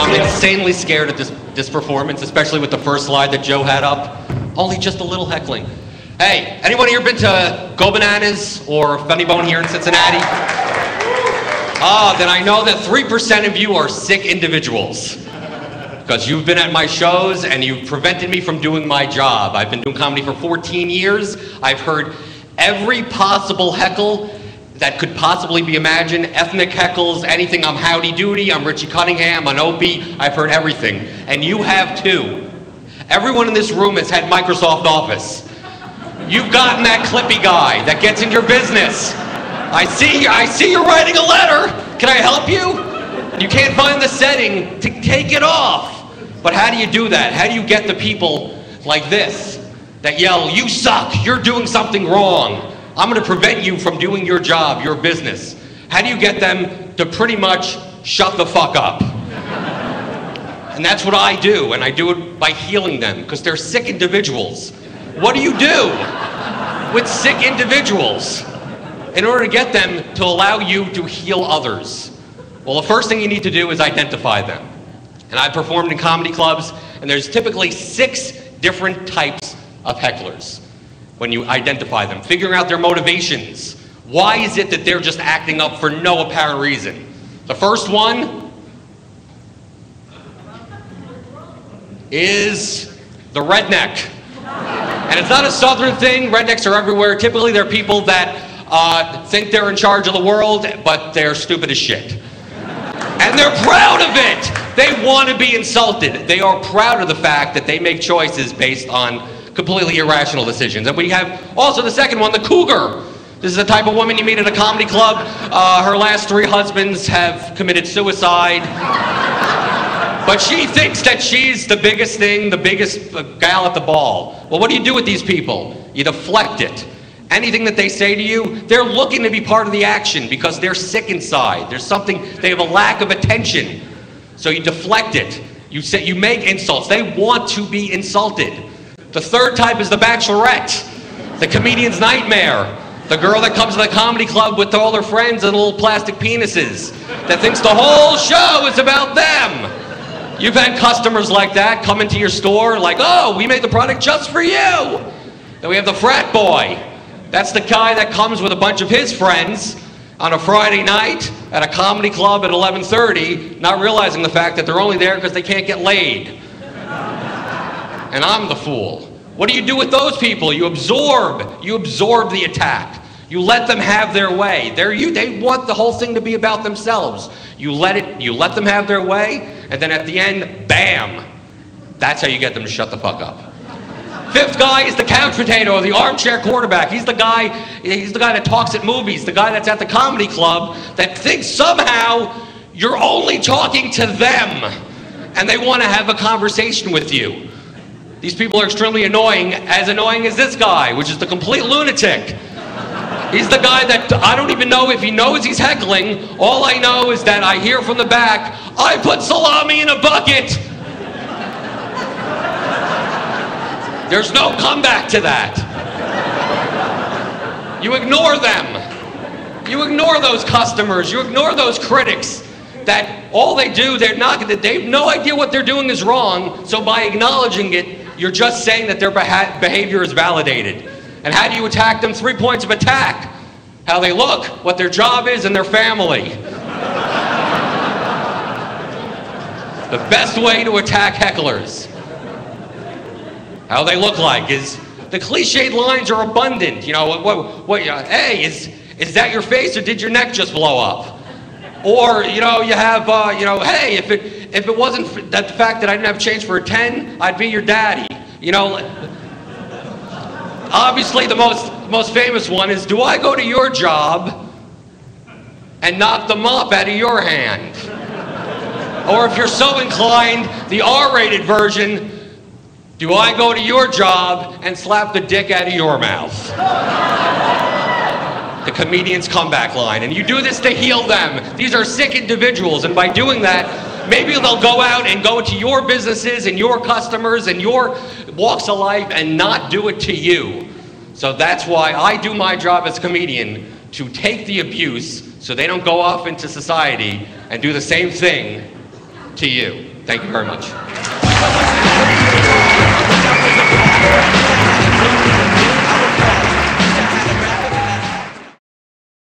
I'm insanely scared at this performance, especially with the first slide that Joe had up. Only just a little heckling. Hey, anyone here been to Go Bananas or Funny Bone here in Cincinnati? Then I know that 3% of you are sick individuals. Because you've been at my shows and you've prevented me from doing my job. I've been doing comedy for 14 years. I've heard every possible heckle that could possibly be imagined. Ethnic heckles, anything. I'm Howdy Doody, I'm Richie Cunningham, I'm Opie. I've heard everything. And you have too. Everyone in this room has had Microsoft Office. You've gotten that clippy guy that gets in your business. I see you're writing a letter. Can I help you? You can't find the setting to take it off. But how do you do that? How do you get the people like this that yell, "You suck, you're doing something wrong. I'm going to prevent you from doing your job, your business"? How do you get them to pretty much shut the fuck up? And that's what I do, and I do it by healing them, because they're sick individuals. What do you do with sick individuals in order to get them to allow you to heal others? Well, the first thing you need to do is identify them. And I've performed in comedy clubs, and there's typically 6 different types of hecklers when you identify them. Figuring out their motivations. Why is it that they're just acting up for no apparent reason? The first one is the redneck. And it's not a southern thing. Rednecks are everywhere. Typically, they're people that think they're in charge of the world, but they're stupid as shit. And they're proud of it. They want to be insulted. They are proud of the fact that they make choices based on completely irrational decisions. And we have also the second one, the cougar. This is the type of woman you meet at a comedy club. Her last 3 husbands have committed suicide. But she thinks that she's the biggest thing, the biggest gal at the ball. Well, what do you do with these people? You deflect it. Anything that they say to you, they're looking to be part of the action because they're sick inside. There's something, they have a lack of attention. So you deflect it. You make insults. They want to be insulted. The third type is the bachelorette, the comedian's nightmare. The girl that comes to the comedy club with all her friends and little plastic penises that thinks the whole show is about them. You've had customers like that come into your store like, "Oh, we made the product just for you." Then we have the frat boy. That's the guy that comes with a bunch of his friends on a Friday night at a comedy club at 11:30, not realizing the fact that they're only there because they can't get laid. And I'm the fool. What do you do with those people? You absorb the attack. You let them have their way. They want the whole thing to be about themselves. You let them have their way, and then at the end, bam. That's how you get them to shut the fuck up. Fifth guy is the couch potato, or the armchair quarterback. He's the guy that talks at movies, the guy that's at the comedy club that thinks somehow you're only talking to them and they want to have a conversation with you. These people are extremely annoying as this guy, which is the complete lunatic. He's the guy that I don't even know if he knows he's heckling. All I know is that I hear from the back, "I put salami in a bucket." There's no comeback to that. You ignore them. You ignore those customers. You ignore those critics that all they do, they have no idea what they're doing is wrong. So by acknowledging it, you're just saying that their behavior is validated. And how do you attack them? 3 points of attack. How they look, what their job is, and their family. The best way to attack hecklers. How they look like is, the cliched lines are abundant. You know, hey, is that your face or did your neck just blow up? Or, you have, hey, if it wasn't for the fact that I didn't have change for a 10, I'd be your daddy. Obviously the most famous one is, do I go to your job and knock the mop out of your hand? Or if you're so inclined, the R-rated version, do I go to your job and slap the dick out of your mouth? The comedian's comeback line. And you do this to heal them. These are sick individuals, and by doing that, maybe they'll go out and go to your businesses and your customers and your walks of life and not do it to you. So that's why I do my job as a comedian, to take the abuse so they don't go off into society and do the same thing to you. Thank you very much.